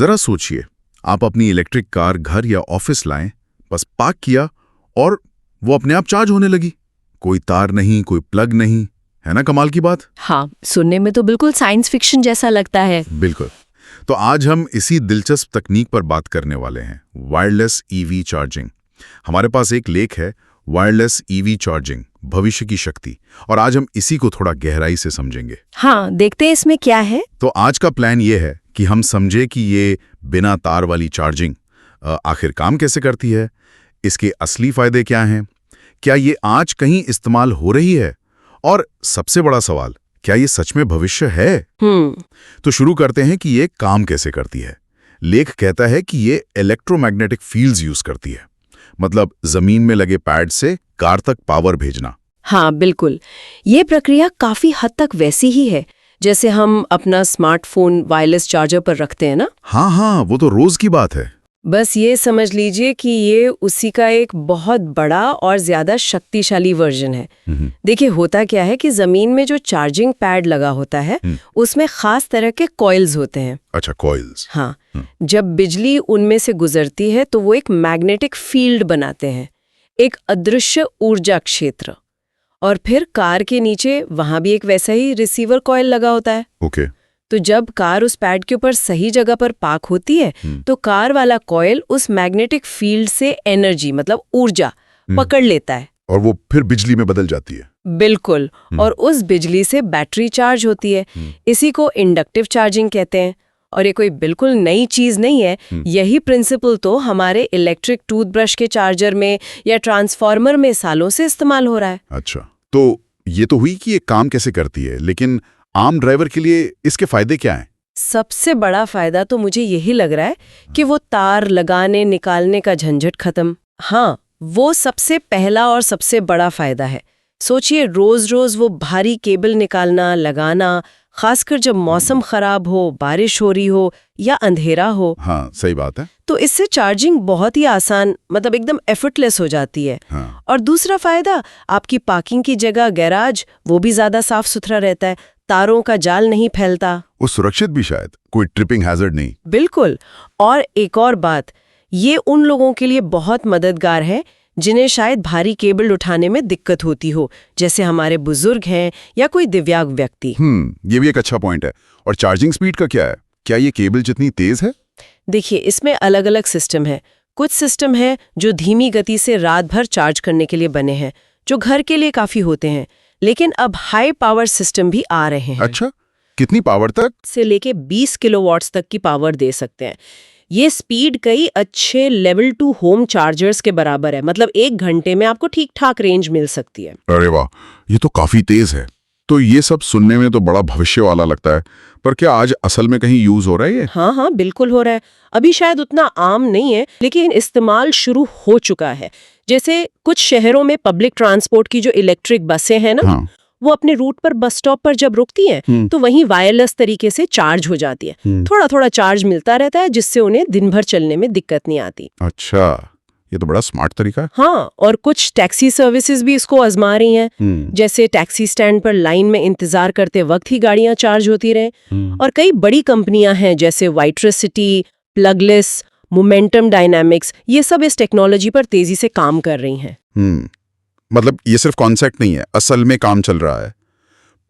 जरा सोचिए, आप अपनी इलेक्ट्रिक कार घर या ऑफिस लाएं, बस पार्क किया और वो अपने आप चार्ज होने लगी। कोई तार नहीं, कोई प्लग नहीं, है ना कमाल की बात? हाँ, सुनने में तो बिल्कुल साइंस फिक्शन जैसा लगता है। बिल्कुल। तो आज हम इसी दिलचस्प तकनीक पर बात करने वाले हैं, वायरलेस ईवी चार्जिंग। हमारे पास एक लेख है, वायरलेस ईवी चार्जिंग, भविष्य की शक्ति, और आज हम इसी को थोड़ा गहराई से समझेंगे। हाँ, देखते हैं इसमें क्या है। तो आज का प्लान ये है कि हम समझे कि ये बिना तार वाली चार्जिंग आखिर काम कैसे करती है, इसके असली फायदे क्या हैं, क्या ये आज कहीं इस्तेमाल हो रही है, और सबसे बड़ा सवाल, क्या ये सच में भविष्य है? तो शुरू करते हैं कि ये काम कैसे करती है। लेख कहता है कि ये इलेक्ट्रोमैग्नेटिक फील्ड्स यूज करती है, मतलब जमीन में लगे पैड से कार तक पावर भेजना। हाँ, बिल्कुल। ये प्रक्रिया काफी हद तक वैसी ही है जैसे हम अपना स्मार्टफोन वायरलेस चार्जर पर रखते हैं ना। हाँ, वो तो रोज की बात है। बस ये समझ लीजिए कि ये उसी का एक बहुत बड़ा और ज्यादा शक्तिशाली वर्जन है। देखिए, होता क्या है कि जमीन में जो चार्जिंग पैड लगा होता है उसमें खास तरह के कॉइल्स होते हैं। अच्छा, कॉइल्स। हाँ, जब बिजली उनमें से गुजरती है तो वो एक मैग्नेटिक फील्ड बनाते हैं, एक अदृश्य ऊर्जा क्षेत्र। और फिर कार के नीचे वहां भी एक वैसा ही रिसीवर कॉइल लगा होता है। ओके। तो जब कार उस पैड के ऊपर सही जगह पर पार्क होती है तो कार वाला कॉइल उस मैग्नेटिक फील्ड से एनर्जी, मतलब ऊर्जा, पकड़ लेता है और वो फिर बिजली में बदल जाती है। बिल्कुल। और उस बिजली से बैटरी चार्ज होती है। इसी को इंडक्टिव चार्जिंग कहते हैं। और ये कोई बिल्कुल नई चीज नहीं है। यही प्रिंसिपल तो हमारे इलेक्ट्रिक टूथब्रश के चार्जर में या ट्रांसफार्मर में सालों से इस्तेमाल हो रहा है। अच्छा, तो ये तो हुई कि ये काम कैसे करती है, लेकिन आम ड्राइवर के लिए इसके फायदे क्या हैं? सबसे बड़ा फायदा तो मुझे यही लग रहा है कि वो तार लगाने निकालने का झंझट खत्म। हाँ, वो सबसे पहला और सबसे बड़ा फायदा है। सोचिए, रोज रोज वो भारी केबल निकालना लगाना, खासकर जब मौसम खराब हो, बारिश हो रही हो या अंधेरा हो। हाँ, सही बात है। तो इससे चार्जिंग बहुत ही आसान, मतलब एकदम एफर्टलेस हो जाती है। हाँ। और दूसरा फायदा, आपकी पार्किंग की जगह, गैराज, वो भी ज्यादा साफ सुथरा रहता है, तारों का जाल नहीं फैलता। वो सुरक्षित भी, शायद कोई ट्रिपिंग हैजर्ड नहीं। बिल्कुल। और एक और बात, ये उन लोगों के लिए बहुत मददगार है जिन्हें शायद भारी केबल उठाने में दिक्कत होती हो, जैसे हमारे बुजुर्ग हैं या कोई दिव्यांग व्यक्ति। ये भी एक अच्छा पॉइंट है। और चार्जिंग स्पीड का क्या है? क्या ये केबल जितनी तेज है? देखिए, इसमें अलग अलग सिस्टम है। कुछ सिस्टम है जो धीमी गति से रात भर चार्ज करने के लिए बने हैं, जो घर के लिए काफी होते हैं। लेकिन अब हाई पावर सिस्टम भी आ रहे हैं। अच्छा, कितनी पावर तक? से लेके 20 किलोवाट्स तक की पावर दे सकते हैं। ये स्पीड कई अच्छे लेवल 2 होम चार्जर्स के बराबर है, मतलब 1 घंटे में आपको ठीक ठाक रेंज मिल सकती है। अरे वाह, ये तो काफी तेज है। तो ये सब सुनने में तो बड़ा भविष्य वाला लगता है, पर क्या आज असल में कहीं यूज हो रहा है ये? हाँ, बिल्कुल हो रहा है। अभी शायद उतना आम नहीं है, लेकिन इस्तेमाल शुरू हो चुका है। जैसे कुछ शहरों में पब्लिक ट्रांसपोर्ट की जो इलेक्ट्रिक बसें हैं ना, हाँ। वो अपने रूट पर बस स्टॉप पर जब रुकती हैं तो वहीं वायरलेस तरीके से चार्ज हो जाती है। थोड़ा थोड़ा चार्ज मिलता रहता है, जिससे उन्हें दिन भर चलने में दिक्कत नहीं आती। अच्छा, ये तो बड़ा स्मार्ट तरीका है। हाँ, और कुछ टैक्सी सर्विसेज भी इसको आजमा रही हैं। जैसे टैक्सी स्टैंड पर लाइन में इंतजार करते वक्त ही गाड़ियां चार्ज होती रहें। और कई बड़ी कंपनियां हैं जैसे वाइट्रिसिटी, प्लगलेस, मोमेंटम डायनामिक्स, ये सब इस टेक्नोलॉजी पर तेजी से काम कर रही हैं। मतलब ये सिर्फ कॉन्सेप्ट नहीं है, असल में काम चल रहा है।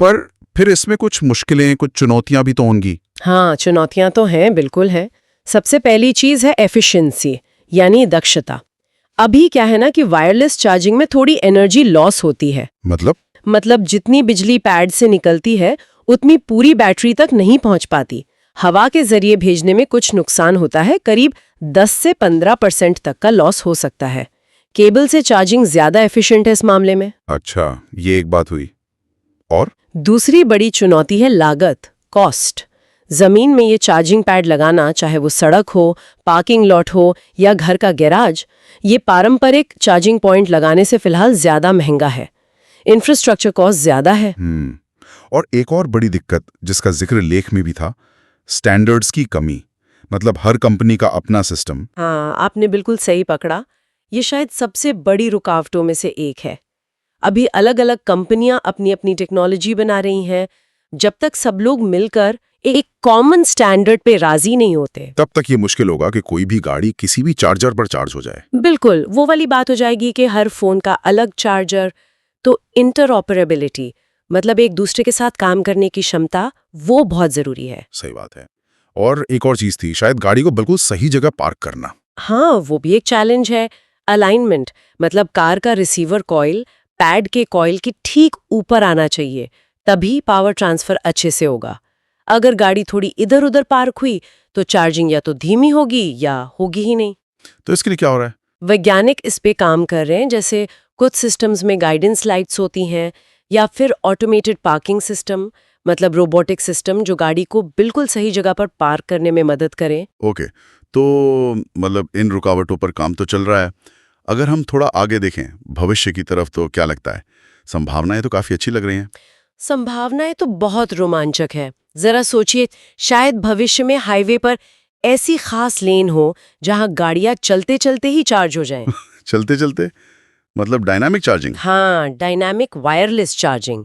पर फिर इसमें कुछ मुश्किलें, कुछ चुनौतियां भी तो होंगी। हाँ, चुनौतियां तो हैं, बिल्कुल है। सबसे पहली चीज है एफिशिएंसी, यानी दक्षता। अभी क्या है ना कि वायरलेस चार्जिंग में थोड़ी एनर्जी लॉस होती है। मतलब जितनी बिजली पैड से निकलती है उतनी पूरी बैटरी तक नहीं पहुंच पाती। हवा के जरिए भेजने में कुछ नुकसान होता है, करीब 10 से 15% तक का लॉस हो सकता है। केबल से चार्जिंग ज्यादा एफिशिएंट है इस मामले में। अच्छा, ये एक बात हुई। और दूसरी बड़ी चुनौती है लागत, कॉस्ट। जमीन में ये चार्जिंग पैड लगाना, चाहे वो सड़क हो, पार्किंग लॉट हो या घर का गैराज, ये पारंपरिक चार्जिंग पॉइंट लगाने से फिलहाल ज्यादा महंगा है। इंफ्रास्ट्रक्चर कॉस्ट ज्यादा है। और एक और बड़ी दिक्कत जिसका जिक्र लेख में भी था, स्टैंडर्ड्स की कमी। मतलब हर कंपनी का अपना सिस्टम। हाँ, आपने बिल्कुल सही पकड़ा। ये शायद सबसे बड़ी रुकावटों में से एक है। अभी अलग अलग कंपनियां अपनी अपनी टेक्नोलॉजी बना रही हैं। जब तक सब लोग मिलकर एक कॉमन स्टैंडर्ड पे राजी नहीं होते। तब तक ये मुश्किल होगा कि कोई भी गाड़ी किसी भी चार्जर पर चार्ज हो जाए। बिल्कुल, वो वाली बात हो जाएगी कि हर फोन का अलग चार्जर। तो इंटरऑपरेबिलिटी मतलब एक दूसरे के साथ काम करने की क्षमता, वो बहुत जरूरी है। सही बात है। और एक और चीज थी, शायद गाड़ी को बिल्कुल सही जगह पार्क करना। हाँ, वो भी एक चैलेंज है। अलाइनमेंट मतलब कार का रिसीवर कॉइल पैड के कॉइल के ठीक ऊपर आना चाहिए, तभी पावर ट्रांसफर अच्छे से होगा। अगर गाड़ी थोड़ी इधर-उधर पार्क हुई तो चार्जिंग या तो धीमी होगी या होगी ही नहीं। तो इसके लिए क्या हो रहा है? वैज्ञानिक इस पे काम कर रहे हैं, जैसे कुछ सिस्टम्स में गाइडेंस लाइट्स होती हैं या फिर ऑटोमेटेड पार्किंग सिस्टम मतलब रोबोटिक सिस्टम जो गाड़ी को बिल्कुल सही जगह पर पार्क करने में मदद करें। ओके, तो मतलब इन रुकावटों पर काम तो चल रहा है। अगर हम थोड़ा आगे देखें भविष्य की तरफ, तो क्या लगता है? संभावनाएं तो काफी अच्छी लग रही हैं। संभावनाएं तो बहुत रोमांचक है। जरा सोचिए, शायद भविष्य में हाईवे पर ऐसी खास लेन हो जहां गाड़ियां चलते चलते ही चार्ज हो जाएं। चलते चलते मतलब डायनामिक चार्जिंग? हाँ, डायनामिक वायरलेस चार्जिंग।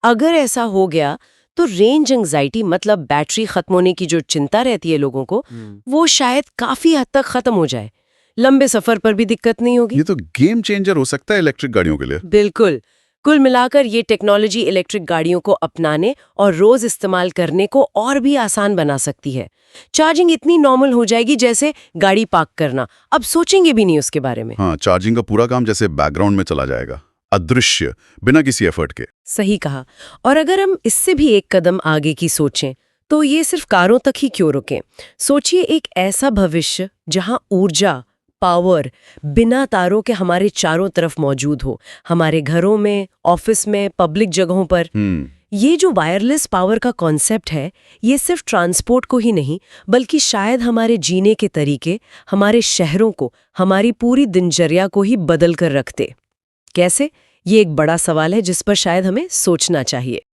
अगर ऐसा हो गया तो रेंज एंजाइटी मतलब बैटरी खत्म होने की जो चिंता रहती है लोगों को, वो शायद काफी हद तक खत्म हो जाए। लंबे सफर पर भी दिक्कत नहीं होगी। ये तो गेम चेंजर हो सकता है इलेक्ट्रिक गाड़ियों के लिए। बिल्कुल। कुल मिलाकर ये टेक्नोलॉजी इलेक्ट्रिक गाड़ियों को अपनाने और रोज इस्तेमाल करने को और भी आसान बना सकती है। चार्जिंग इतनी नॉर्मल हो जाएगी जैसे गाड़ी पार्क करना, अब सोचेंगे भी नहीं उसके बारे में। हाँ, चार्जिंग का पूरा काम जैसे बैकग्राउंड में चला जाएगा, अदृश्य, बिना किसी एफर्ट के। सही कहा। और अगर हम इससे भी एक कदम आगे की सोचें तो ये सिर्फ कारों तक ही क्यों रुकें। सोचिए एक ऐसा भविष्य जहां ऊर्जा, पावर बिना तारों के हमारे चारों तरफ मौजूद हो, हमारे घरों में, ऑफिस में, पब्लिक जगहों पर। ये जो वायरलेस पावर का कॉन्सेप्ट है, ये सिर्फ ट्रांसपोर्ट को ही नहीं बल्कि शायद हमारे जीने के तरीके, हमारे शहरों को, हमारी पूरी दिनचर्या को ही बदल कर रखते। कैसे? ये एक बड़ा सवाल है जिस पर शायद हमें सोचना चाहिए।